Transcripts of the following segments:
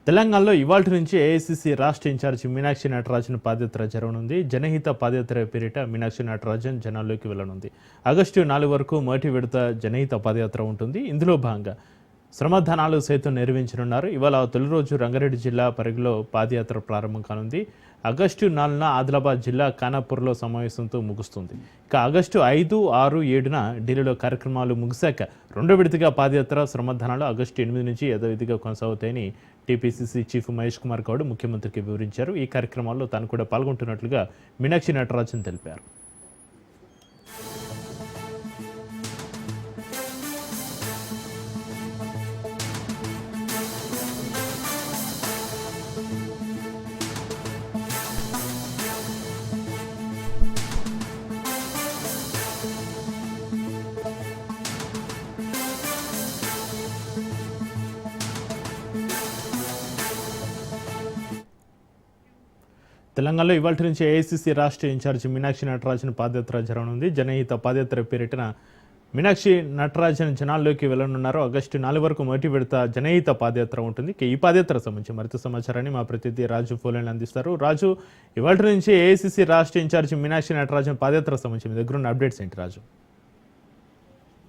తెలంగాణలో ఇవాల్టి నుంచి ఏఐసీసీ రాష్ట్ర ఇన్ఛార్జి మీనాక్షి నటరాజన్ పాదయాత్ర జరగనుంది. జనహిత పాదయాత్ర పేరిట మీనాక్షి నటరాజన్ జనాల్లోకి వెళ్లనుంది. ఆగస్టు 4 వరకు మొదటి విడత జనహిత పాదయాత్ర ఉంటుంది. ఇందులో భాగంగా శ్రమదానాలు సైతం నిర్వహించనున్నారు. ఇవాళ తొలి రోజు రంగారెడ్డి జిల్లా పరిగిలో పాదయాత్ర ప్రారంభం కానుంది. ఆగస్టు 4న ఆదిలాబాద్ జిల్లా ఖానాపూర్లో సమావేశంతో ముగుస్తుంది. ఇక ఆగస్టు 5, 6, 7న ఢిల్లీలో కార్యక్రమాలు ముగిశాక రెండో విడతగా పాదయాత్ర శ్రమదానాలు ఆగస్టు 8 నుంచి యథావిధిగా కొనసాగుతాయని టీపీసీసీ చీఫ్ మహేష్ కుమార్ గౌడ్ ముఖ్యమంత్రికి వివరించారు. ఈ కార్యక్రమాల్లో తాను కూడా పాల్గొంటున్నట్లుగా మీనాక్షి నటరాజన్ తెలిపారు. తెలంగాణలో ఇవాల్టి నుంచి ఏఐసీసీ రాష్ట్ర ఇన్ఛార్జి మీనాక్షి నటరాజన్ పాదయాత్ర జరగనుంది. జనహిత పాదయాత్ర పేరిటన మీనాక్షి నటరాజన్ జనాల్లోకి వెళ్లనున్నారు. ఆగస్టు 4 వరకు మొదటి విడత జనహిత పాదయాత్ర ఉంటుంది. ఈ పాదయాత్ర సంబంధించి మరింత సమాచారాన్ని మా ప్రతినిధి రాజు ఫోన్లైన్ అందిస్తారు. రాజు, ఇవాల్టి నుంచి ఏఐసీసీ రాష్ట్ర ఇన్ఛార్జి మీనాక్షి నటరాజన్ పాదయాత్ర సంబంధించి మీ దగ్గర ఉన్న అప్డేట్స్ ఏంటి రాజు?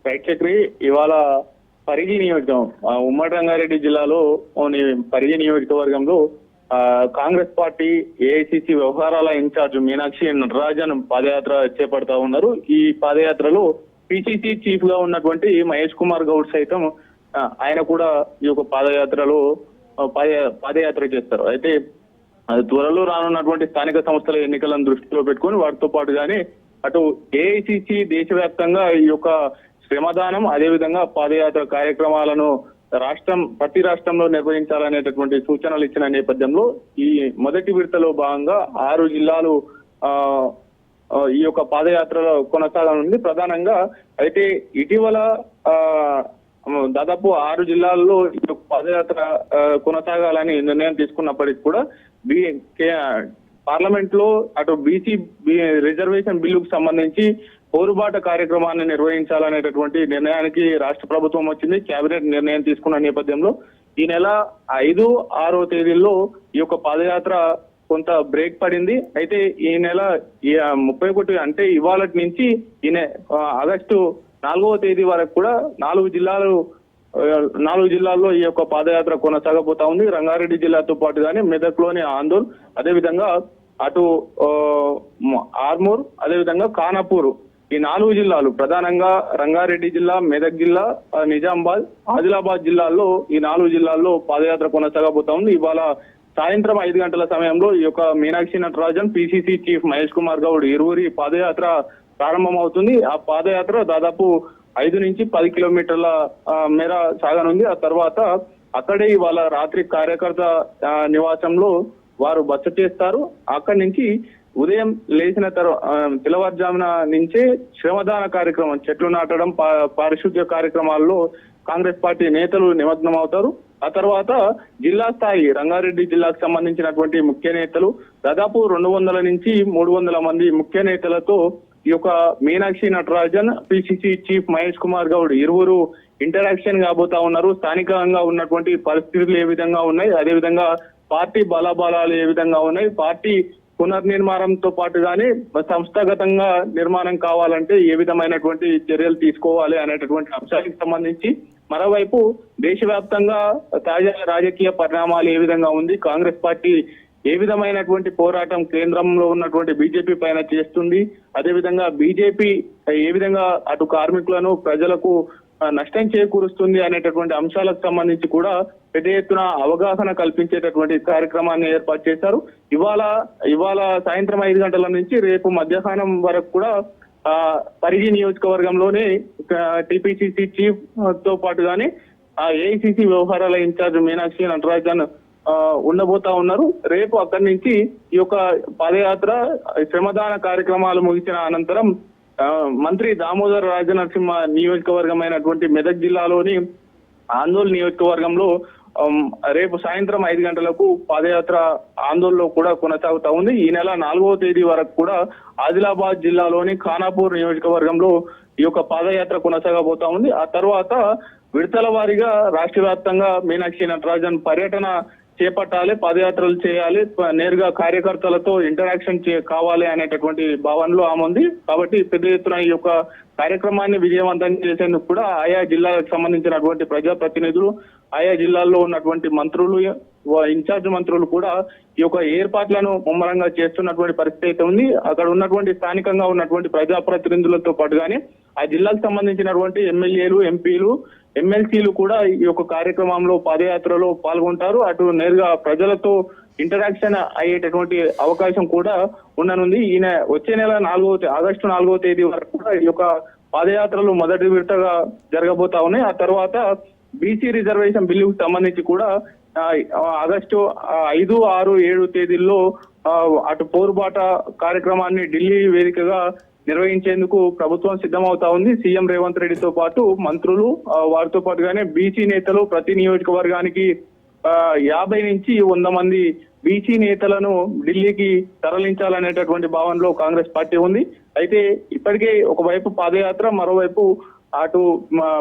రైట్ చక్రి, ఇవాళ పరిగి నియోజకవర్గం ఉమ్మడి రంగారెడ్డి జిల్లాలో పరిగి నియోజకవర్గంలో కాంగ్రెస్ పార్టీ ఏఐసీసీ వ్యవహారాల ఇన్ఛార్జ్ మీనాక్షి నటరాజన్ పాదయాత్ర చేపడతా ఉన్నారు. ఈ పాదయాత్రలో పిసిసి చీఫ్ గా ఉన్నటువంటి మహేష్ కుమార్ గౌడ్ సైతం ఆయన కూడా ఈ యొక్క పాదయాత్రలో పాదయాత్ర చేస్తారు. అయితే త్వరలో రానున్నటువంటి స్థానిక సంస్థల ఎన్నికలను దృష్టిలో పెట్టుకొని వాటితో పాటుగానే అటు ఏఐసీసీ దేశవ్యాప్తంగా ఈ యొక్క శ్రమదానం అదేవిధంగా పాదయాత్ర కార్యక్రమాలను ప్రతి రాష్ట్రంలో నిర్వహించాలనేటటువంటి సూచనలు ఇచ్చిన నేపథ్యంలో ఈ మొదటి విడతలో భాగంగా 6 జిల్లాలు ఈ యొక్క పాదయాత్రలో కొనసాగనుంది. ప్రధానంగా అయితే ఇటీవల దాదాపు 6 జిల్లాల్లో ఈ యొక్క పాదయాత్ర కొనసాగాలని నిర్ణయం తీసుకున్నప్పటికీ కూడా పార్లమెంట్ లో అటు బీసీ రిజర్వేషన్ బిల్లుకు సంబంధించి పోరుబాట కార్యక్రమాన్ని నిర్వహించాలనేటటువంటి నిర్ణయానికి రాష్ట్ర ప్రభుత్వం వచ్చింది. కేబినెట్ నిర్ణయం తీసుకున్న నేపథ్యంలో ఈ నెల 5, 6వ తేదీల్లో ఈ యొక్క పాదయాత్ర కొంత బ్రేక్ పడింది. అయితే ఈ నెల 31 అంటే ఇవాళ నుంచి ఆగస్టు 4వ తేదీ వరకు కూడా 4 జిల్లాల్లో ఈ యొక్క పాదయాత్ర కొనసాగబోతా ఉంది. రంగారెడ్డి జిల్లాతో పాటుగానే మెదక్లోని ఆందోళ్, అదేవిధంగా అటు ఆర్మూర్, అదేవిధంగా ఖానాపూర్, ఈ 4 జిల్లాలు ప్రధానంగా రంగారెడ్డి జిల్లా, మెదక్ జిల్లా, నిజామాబాద్, ఆదిలాబాద్ జిల్లాల్లో ఈ 4 జిల్లాల్లో పాదయాత్ర కొనసాగబోతా ఉంది. ఇవాళ సాయంత్రం 5 గంటల సమయంలో ఈ యొక్క మీనాక్షి నటరాజన్, పిసిసి చీఫ్ మహేష్ కుమార్ గౌడ్ ఇరువురి పాదయాత్ర ప్రారంభమవుతుంది. ఆ పాదయాత్ర దాదాపు 5 నుంచి 10 కిలోమీటర్ల మేర సాగనుంది. ఆ తర్వాత అక్కడే ఇవాళ రాత్రి కార్యకర్త నివాసంలో వారు బస చేస్తారు. అక్కడి నుంచి ఉదయం లేచిన తెల్లవారుజామున నుంచే శ్రమదాన కార్యక్రమం, చెట్లు నాటడం, పారిశుద్ధ్య కార్యక్రమాల్లో కాంగ్రెస్ పార్టీ నేతలు నిమగ్నం అవుతారు. ఆ తర్వాత జిల్లా స్థాయి రంగారెడ్డి జిల్లాకు సంబంధించినటువంటి ముఖ్య నేతలు దాదాపు 200 నుంచి 300 మంది ముఖ్య నేతలతో ఈ యొక్క మీనాక్షి నటరాజన్, పిసిసి చీఫ్ మహేష్ కుమార్ గౌడ్ ఇరువురు ఇంటరాక్షన్ కాబోతా ఉన్నారు. స్థానికంగా ఉన్నటువంటి పరిస్థితులు ఏ విధంగా ఉన్నాయి, అదేవిధంగా పార్టీ బలాబలాలు ఏ విధంగా ఉన్నాయి, పార్టీ పునర్నిర్మాణంతో పాటుగానే సంస్థాగతంగా నిర్మాణం కావాలంటే ఏ విధమైనటువంటి చర్యలు తీసుకోవాలి అనేటటువంటి అంశానికి సంబంధించి, మరోవైపు దేశవ్యాప్తంగా తాజా రాజకీయ పరిణామాలు ఏ విధంగా ఉంది, కాంగ్రెస్ పార్టీ ఏ విధమైనటువంటి పోరాటం కేంద్రంలో ఉన్నటువంటి బీజేపీ పైన చేస్తుంది, అదేవిధంగా బీజేపీ ఏ విధంగా అటు కార్మికులను ప్రజలకు నష్టం చేకూరుస్తుంది అనేటటువంటి అంశాలకు సంబంధించి కూడా పెద్ద ఎత్తున అవగాహన కల్పించేటటువంటి కార్యక్రమాన్ని ఏర్పాటు చేశారు. ఇవాళ సాయంత్రం 5 గంటల నుంచి రేపు మధ్యాహ్నం వరకు కూడా పరిగి నియోజకవర్గంలోనే టీపీసీసీ చీఫ్ తో పాటుగానే ఏఐసీసీ వ్యవహారాల ఇన్ఛార్జ్ మీనాక్షి నటరాజన్ ఉండబోతా ఉన్నారు. రేపు అక్కడి నుంచి ఈ యొక్క పాదయాత్ర శ్రమదాన కార్యక్రమాలు ముగిసిన అనంతరం మంత్రి దామోదర్ రాజనరసింహ నియోజకవర్గమైనటువంటి మెదక్ జిల్లాలోని ఆందోళన నియోజకవర్గంలో రేపు సాయంత్రం 5 గంటలకు పాదయాత్ర ఆందోళనలో కూడా కొనసాగుతా ఉంది. ఈ నెల 4వ తేదీ వరకు కూడా ఆదిలాబాద్ జిల్లాలోని ఖానాపూర్ నియోజకవర్గంలో ఈ యొక్క పాదయాత్ర కొనసాగబోతా ఉంది. ఆ తర్వాత విడతల వారీగా రాష్ట్ర వ్యాప్తంగా మీనాక్షి నటరాజన్ పర్యటన చేపట్టాలి, పాదయాత్రలు చేయాలి, నేరుగా కార్యకర్తలతో ఇంటరాక్షన్ కావాలి అనేటటువంటి భావనలో ఆమె ఉంది. కాబట్టి పెద్ద ఎత్తున ఈ యొక్క కార్యక్రమాన్ని విజయవంతం చేసేందుకు కూడా ఆయా జిల్లాలకు సంబంధించినటువంటి ప్రజాప్రతినిధులు, ఆయా జిల్లాల్లో ఉన్నటువంటి మంత్రులు, ఇన్ఛార్జ్ మంత్రులు కూడా ఈ యొక్క ఏర్పాట్లను ముమ్మరంగా చేస్తున్నటువంటి పరిస్థితి అయితే ఉంది. అక్కడ ఉన్నటువంటి స్థానికంగా ఉన్నటువంటి ప్రజాప్రతినిధులతో పాటుగానే ఆ జిల్లాకు సంబంధించినటువంటి ఎమ్మెల్యేలు, ఎంపీలు, ఎమ్మెల్సీలు కూడా ఈ యొక్క కార్యక్రమంలో పాదయాత్రలో పాల్గొంటారు. అటు నేరుగా ప్రజలతో ఇంటరాక్షన్ అయ్యేటటువంటి అవకాశం కూడా ఉండనుంది. ఈయన వచ్చే నెల ఆగస్టు 4వ తేదీ వరకు కూడా ఈ యొక్క పాదయాత్రలు మొదటి విడతగా జరగబోతా ఉన్నాయి. ఆ తర్వాత బీసీ రిజర్వేషన్ బిల్లుకు సంబంధించి కూడా ఆగస్టు 5, 6, 7 తేదీల్లో అటు పోరుబాట కార్యక్రమాన్ని ఢిల్లీ వేదికగా నిర్వహించేందుకు ప్రభుత్వం సిద్ధమవుతా ఉంది. సీఎం రేవంత్ రెడ్డితో పాటు మంత్రులు, వారితో పాటుగానే బీసీ నేతలు ప్రతి నియోజకవర్గానికి 50 నుంచి 100 మంది బీసీ నేతలను ఢిల్లీకి తరలించాలనేటటువంటి భావనలో కాంగ్రెస్ పార్టీ ఉంది. అయితే ఇప్పటికే ఒకవైపు పాదయాత్ర, మరోవైపు అటు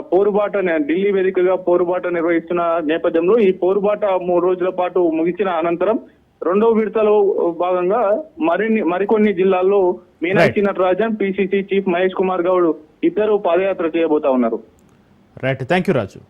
పోరుబాట ఢిల్లీ వేదికగా పోరుబాట నిర్వహిస్తున్న నేపథ్యంలో ఈ పోరుబాట 3 రోజుల పాటు ముగిసిన అనంతరం రెండవ విడతలో భాగంగా మరికొన్ని జిల్లాల్లో మీనాక్షి నటరాజన్, పిసిసి చీఫ్ మహేష్ కుమార్ గౌడ్ ఇద్దరు పాదయాత్ర చేయబోతా ఉన్నారు. Right, thank you Raju.